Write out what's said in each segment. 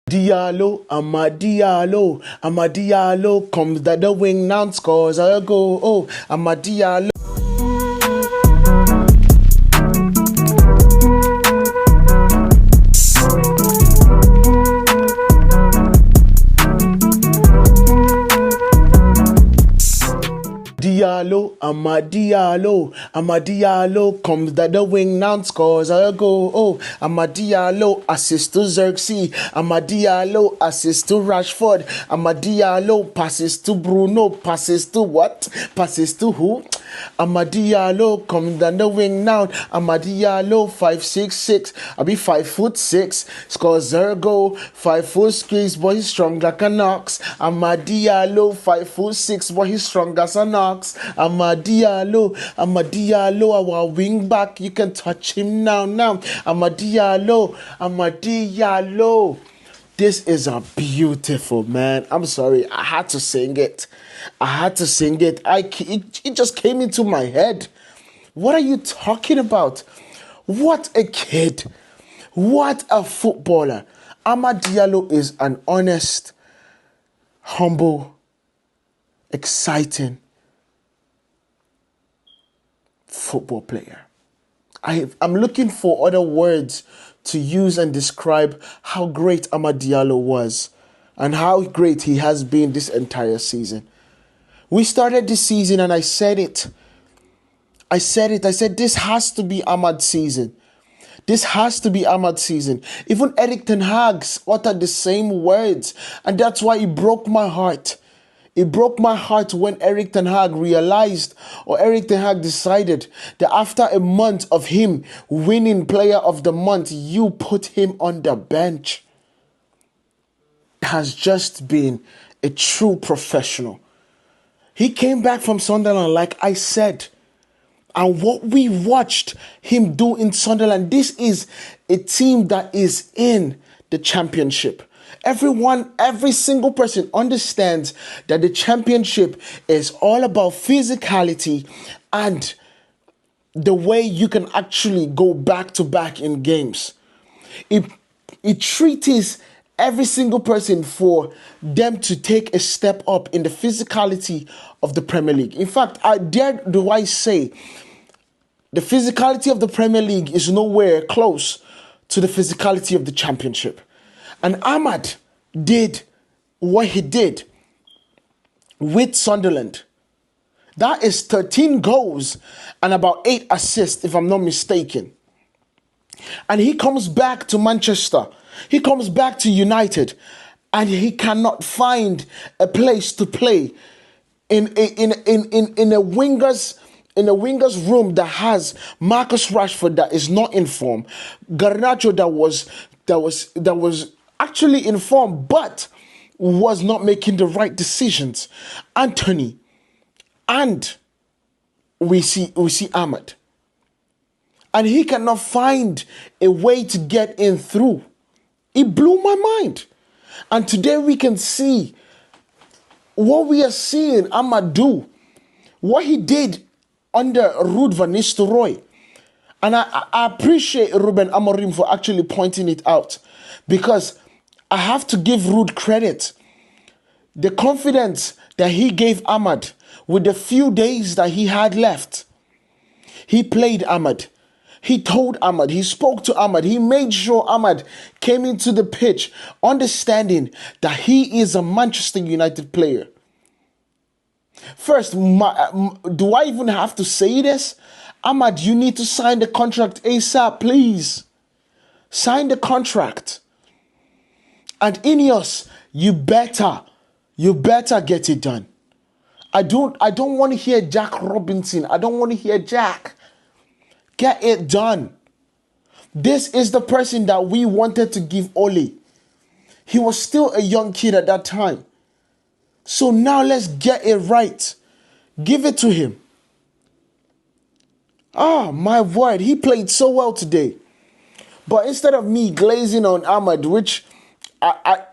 Diallo, Amadiallo, comes that the wing now scores a goal. Oh, Amadiallo. Amadiallo, comes that the wing now scores a goal. Oh, Amadiallo, assist to Xerxes. Amadiallo, assist to Rashford. Amadiallo, passes to Bruno. Passes to what? Passes to who? Amadiallo, comes down the wing now. Amadiallo, 5'6". I be 5'6". Scores a goal. 5'6", boy, he's strong like an ox. Amadiallo, 5'6", boy, he's strong as an ox. Amadiallo, our wing back. You can touch him now. Amadiallo. This is a beautiful, man. I'm sorry, I had to sing it. It just came into my head. What are you talking about? What a kid. What a footballer. Amadiallo is an honest, humble, exciting football player. I'm looking for other words to use and describe how great Amadiallo was and how great he has been this entire season. We started this season and I said I said this has to be Ahmad's season. This has to be Ahmad's season. Even Erik ten Hag uttered the same words, and that's why it broke my heart. It broke my heart when Erik ten Hag decided that after a month of him winning Player of the Month, you put him on the bench. He has just been a true professional. He came back from Sunderland, like I said. And what we watched him do in Sunderland, this is a team that is in the Championship. Every single person understands that the Championship is all about physicality and the way you can actually go back to back in games. It treats every single person for them to take a step up in the physicality of the Premier League. In fact, I say the physicality of the Premier League is nowhere close to the physicality of the Championship. And Ahmad did what he did with Sunderland. That is 13 goals and about 8 assists, if I'm not mistaken. And he comes back to Manchester. He comes back to United. And he cannot find a place to play in a winger's room that has Marcus Rashford that is not in form, Garnacho that was actually in form but was not making the right decisions, Anthony, and we see Ahmad, and he cannot find a way to get in through. It blew my mind. And today we can see what we are seeing Ahmad do, what he did under Ruud van Nistelrooy. And I appreciate Ruben Amorim for actually pointing it out, because I have to give Ruud credit. The confidence that he gave Ahmad with the few days that he had left. He played Ahmad. He told Ahmad, he spoke to Ahmad, he made sure Ahmad came into the pitch understanding that he is a Manchester United player. First, do I even have to say this? Ahmad, you need to sign the contract ASAP, please. Sign the contract. And Ineos, you better get it done. I don't want to hear Jack Robinson. I don't want to hear Jack. Get it done. This is the person that we wanted to give Ole. He was still a young kid at that time. So now let's get it right. Give it to him. Ah, my word, he played so well today. But instead of me glazing on Ahmad, which I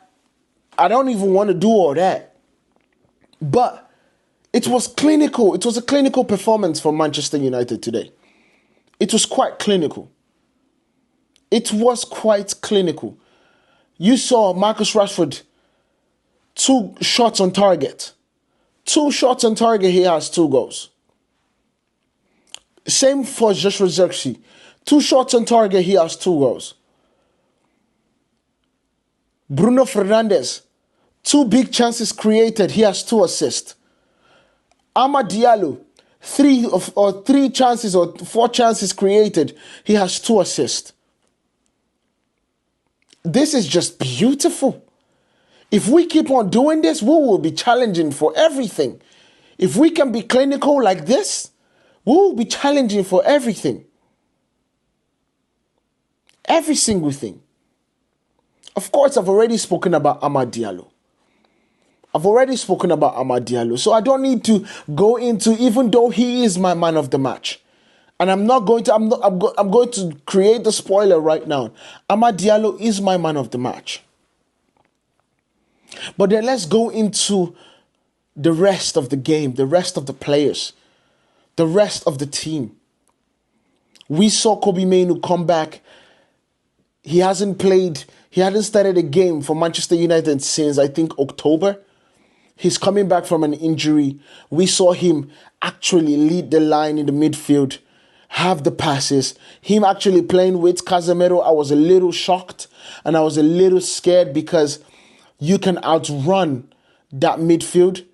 don't even want to do all that. But it was clinical. It was a clinical performance for Manchester United today. It was quite clinical. You saw Marcus Rashford, 2 shots on target. 2 shots on target, he has 2 goals. Same for Joshua Zirkzee. 2 shots on target, he has 2 goals. Bruno Fernandes, 2 big chances created, he has 2 assists. Amad Diallo, 3 chances or 4 chances created, he has 2 assists. This is just beautiful. If we keep on doing this, we will be challenging for everything. If we can be clinical like this, we will be challenging for everything. Every single thing. Of course, I've already spoken about Amad Diallo. So I don't need to go into, even though he is my man of the match. And I'm going to create the spoiler right now. Amad Diallo is my man of the match. But then let's go into the rest of the game, the rest of the players, the rest of the team. We saw Kobbie Mainoo come back. He hasn't started a game for Manchester United since, I think, October. He's coming back from an injury. We saw him actually lead the line in the midfield, have the passes. Him actually playing with Casemiro, I was a little shocked and I was a little scared because you can outrun that midfield.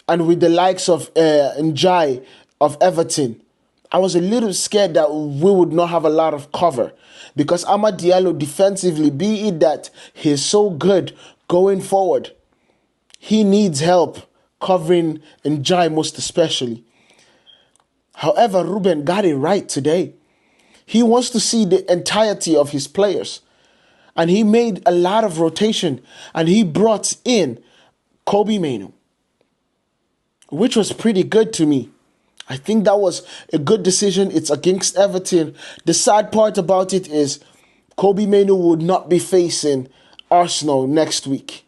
And with the likes of Njai of Everton, I was a little scared that we would not have a lot of cover. Because Amad Diallo defensively, be it that he's so good going forward, he needs help covering Njai most especially. However, Ruben got it right today. He wants to see the entirety of his players. And he made a lot of rotation. And he brought in Kobbie Mainoo, which was pretty good to me. I think that was a good decision. It's against Everton. The sad part about it is Kobbie Mainoo would not be facing Arsenal next week.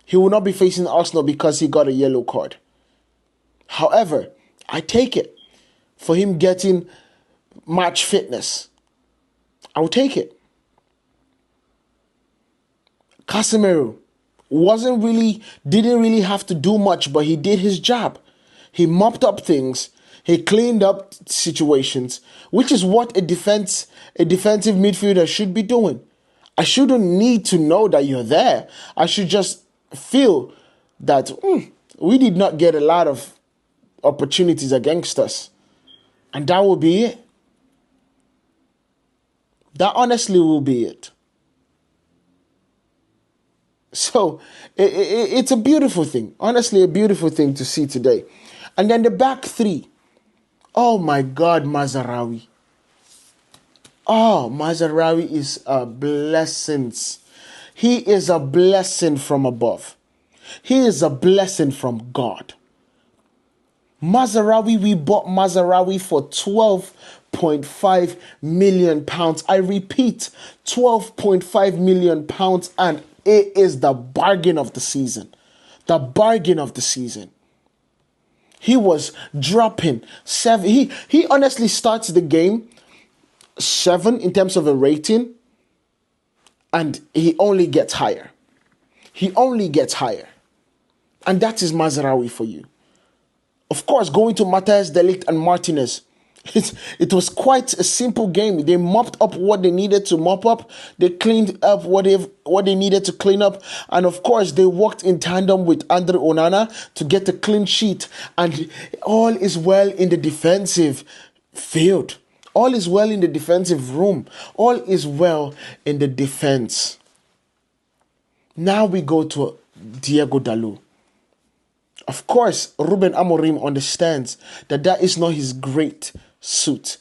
He will not be facing Arsenal because he got a yellow card. However, I take it for him getting match fitness. I will take it. Casemiro didn't really have to do much, but he did his job. He mopped up things. He cleaned up situations, which is what a defensive midfielder should be doing. I shouldn't need to know that you're there. I should just feel that we did not get a lot of opportunities against us. And that will be it. That honestly will be it. So it's a beautiful thing. Honestly, a beautiful thing to see today. And then the back 3. Oh my God, Mazraoui. Oh, Mazraoui is a blessing. He is a blessing from above. He is a blessing from God. Mazraoui, we bought Mazraoui for £12.5 million. I repeat, £12.5 million, and it is the bargain of the season. The bargain of the season. He was dropping 7. He honestly starts the game 7 in terms of a rating, and he only gets higher. He only gets higher. And that is Mazraoui for you. Of course, going to Matthias de Ligt and Martinez, it was quite a simple game. They mopped up what they needed to mop up. They cleaned up what they needed to clean up. And of course, they worked in tandem with Andre Onana to get a clean sheet. And all is well in the defensive field. All is well in the defensive room. All is well in the defense. Now we go to Diego Dalot. Of course, Ruben Amorim understands that is not his great suit.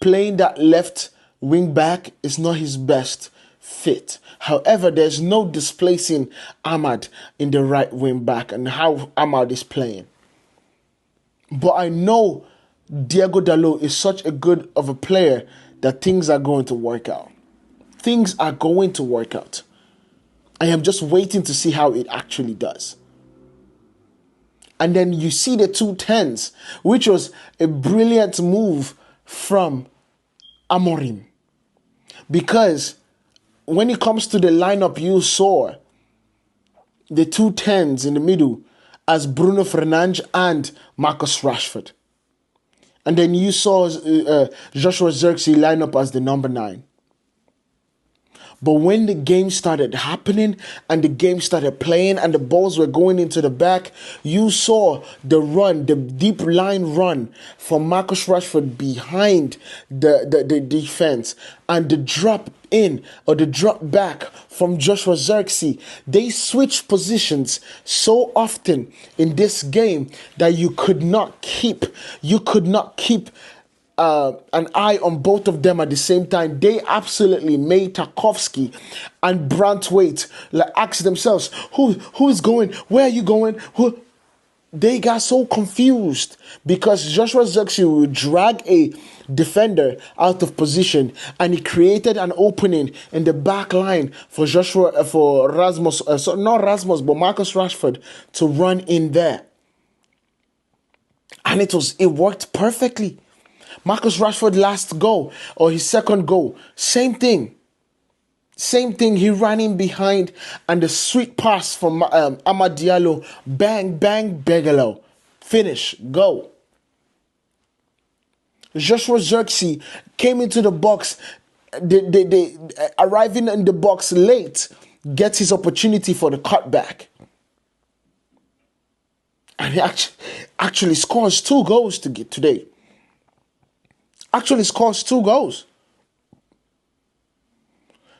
Playing that left wing back is not his best fit. However, there's no displacing Amad in the right wing back and how Amad is playing. But I know Diego Dalot is such a good of a player that things are going to work out. Things are going to work out. I am just waiting to see how it actually does. And then you see the 2 10s, which was a brilliant move from Amorim. Because when it comes to the lineup, you saw the two tens in the middle as Bruno Fernandes and Marcus Rashford. And then you saw Joshua Zirkzee line up as the number 9. But when the game started happening and the game started playing and the balls were going into the back, you saw the run, the deep line run from Marcus Rashford behind the defense, and the drop in or the drop back from Joshua Zirkzee. They switched positions so often in this game that you could not keep an eye on both of them at the same time. They absolutely made Tarkowski and Brantwaite ask themselves, who is going? Where are you going? They got so confused because Joshua Zirkzee would drag a defender out of position, and he created an opening in the back line for Marcus Rashford to run in there, and it worked perfectly. Marcus Rashford last goal or his second goal, same thing. He ran in behind, and the sweet pass from Amad Diallo, bang, bang, Begalo. Finish, go. Joshua Zirkzee came into the box, they arriving in the box late, gets his opportunity for the cutback. And he actually scores 2 goals today. Actually scores 2 goals.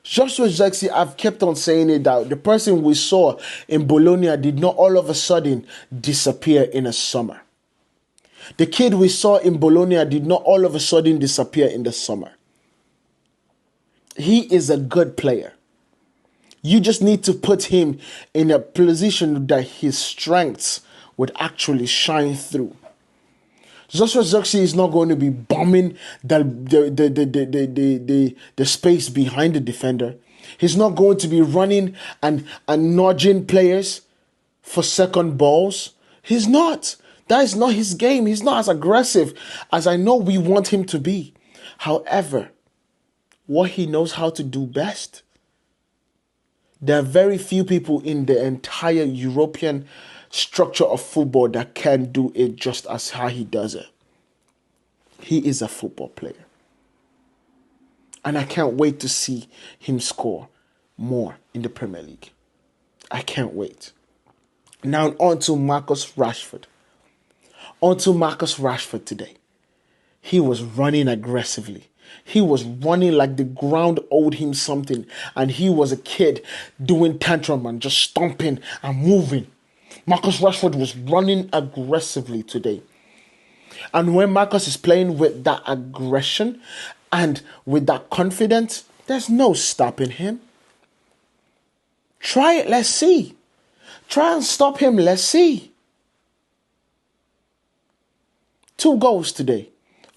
Joshua Zirkzee, I've kept on saying it, that the person we saw in Bologna did not all of a sudden disappear in a summer. The kid we saw in Bologna did not all of a sudden disappear in the summer. He is a good player. You just need to put him in a position that his strengths would actually shine through. Joshua Zirkzee is not going to be bombing the space behind the defender. He's not going to be running and nudging players for second balls. He's not. That is not his game. He's not as aggressive as I know we want him to be. However, what he knows how to do best, there are very few people in the entire European structure of football that can do it just as how he does it. He is a football player. And I can't wait to see him score more in the Premier League. I can't wait. Now on to Marcus Rashford. Today. He was running aggressively. He was running like the ground owed him something. And he was a kid doing tantrum and just stomping and moving. Marcus Rashford was running aggressively today. And when Marcus is playing with that aggression and with that confidence, there's no stopping him. Try it, let's see. Try and stop him, let's see. 2 goals today.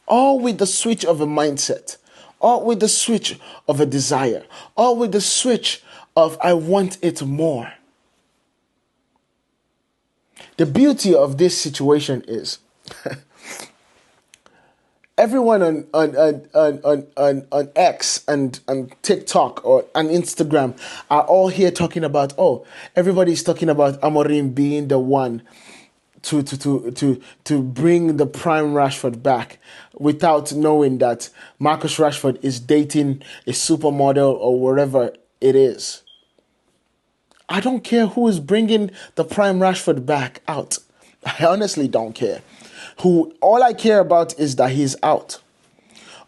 All with the switch of a mindset. All with the switch of a desire. All with the switch of I want it more. The beauty of this situation is everyone on X and TikTok or on Instagram are all here talking about, everybody's talking about Amorim being the one to bring the prime Rashford back, without knowing that Marcus Rashford is dating a supermodel or wherever it is. I don't care who is bringing the prime Rashford back out. I honestly don't care. All I care about is that he's out.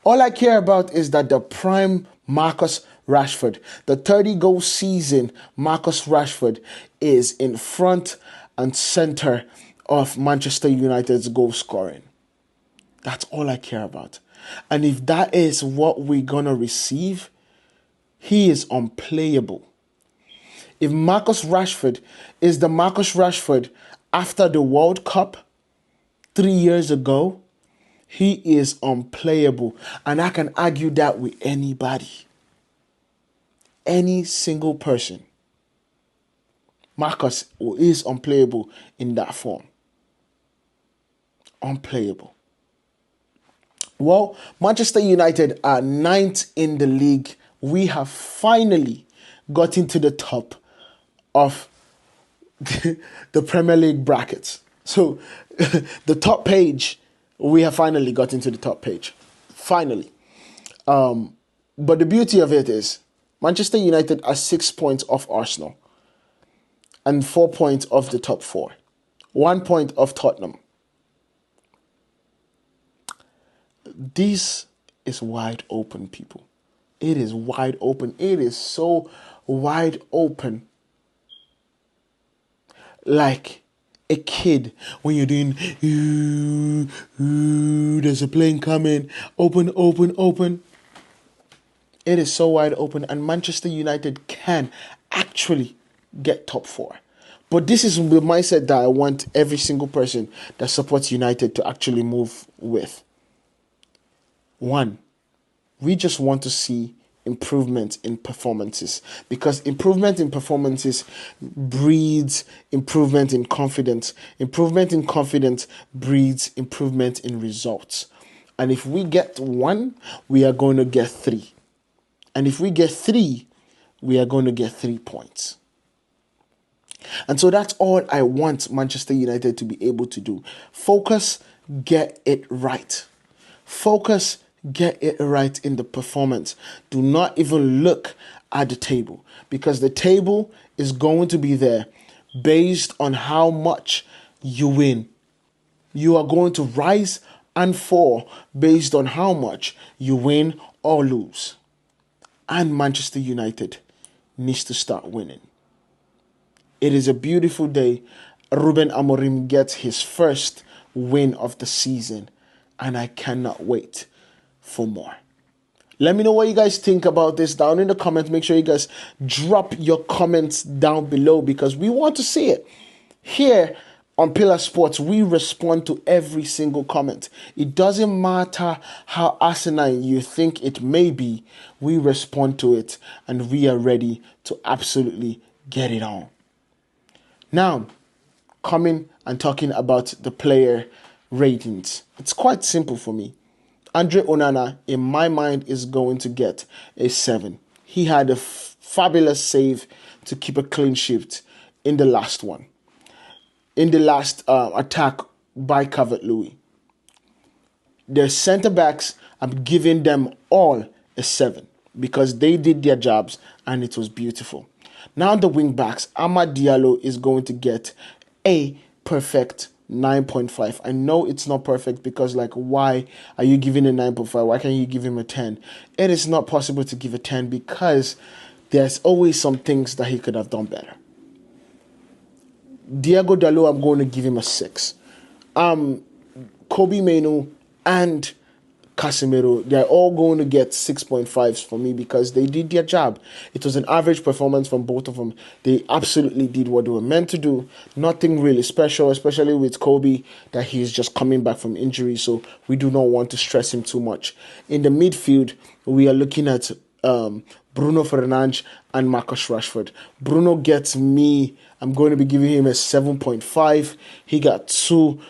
All I care about is that the prime Marcus Rashford, the 30-goal season Marcus Rashford, is in front and center of Manchester United's goal scoring. That's all I care about. And if that is what we're going to receive, he is unplayable. If Marcus Rashford is the Marcus Rashford after the World Cup 3 years ago, he is unplayable. And I can argue that with anybody. Any single person. Marcus is unplayable in that form. Unplayable. Well, Manchester United are 9th in the league we have finally got into the top of the Premier League brackets. So the top page, we have finally got into the top page. Finally. But the beauty of it is Manchester United are 6 points off Arsenal and 4 points off the top 4. 1 point off Tottenham. This is wide open, people. It is wide open. It is so wide open. Like a kid when you're doing, there's a plane coming, open, open, open. It is so wide open, and Manchester United can actually get top 4. But this is the mindset that I want every single person that supports United to actually move with. 1, we just want to see improvement in performances, because improvement in performances breeds improvement in confidence. Improvement in confidence breeds improvement in results. And if we get 1, we are going to get 3. And if we get 3, we are going to get 3 points. And so that's all I want Manchester United to be able to do. Focus, get it right. Focus, get it right in the performance. Do not even look at the table, because the table is going to be there based on how much you win. You are going to rise and fall based on how much you win or lose. And Manchester United needs to start winning. It is a beautiful day. Ruben Amorim gets his first win of the season, and I cannot wait for more. Let me know what you guys think about this down in the comments. Make sure you guys drop your comments down below, because we want to see it. Here on Pillar Sports, we respond to every single comment. It doesn't matter how asinine you think it may be, we respond to it, and we are ready to absolutely get it on. Now, coming and talking about the player ratings. It's quite simple for me. Andre Onana, in my mind, is going to get a 7. He had a fabulous save to keep a clean sheet in the last one. In the last attack by Calvert-Lewin. The centre-backs, I'm giving them all a 7 because they did their jobs and it was beautiful. Now the wing-backs, Amad Diallo is going to get a perfect 9.5. I know it's not perfect, because why are you giving a 9.5? Why can't you give him a 10? It is not possible to give a 10 because there's always some things that he could have done better. Diego Dalot, I'm going to give him a 6. Kobe Mainoo and Casemiro, they're all going to get 6.5s for me because they did their job. It was an average performance from both of them. They absolutely did what they were meant to do. Nothing really special, especially with Kobe, that he's just coming back from injury, so we do not want to stress him too much. In the midfield, we are looking at Bruno Fernandes and Marcus Rashford. Bruno gets me, I'm going to be giving him a 7.5. He got 2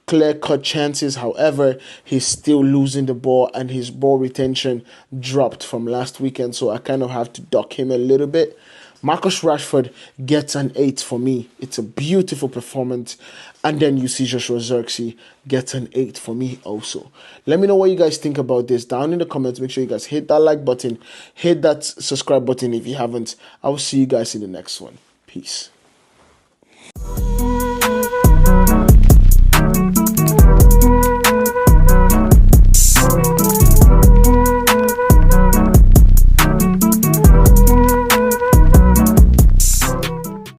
clear-cut chances. However, he's still losing the ball, and his ball retention dropped from last weekend, so I kind of have to dock him a little bit. Marcus Rashford gets an 8 for me. It's a beautiful performance. And then you see Joshua Zirkzee gets an 8 for me also. Let me know what you guys think about this down in the comments. Make sure you guys hit that like button, hit that subscribe button if you haven't. I will see you guys in the next one. Peace.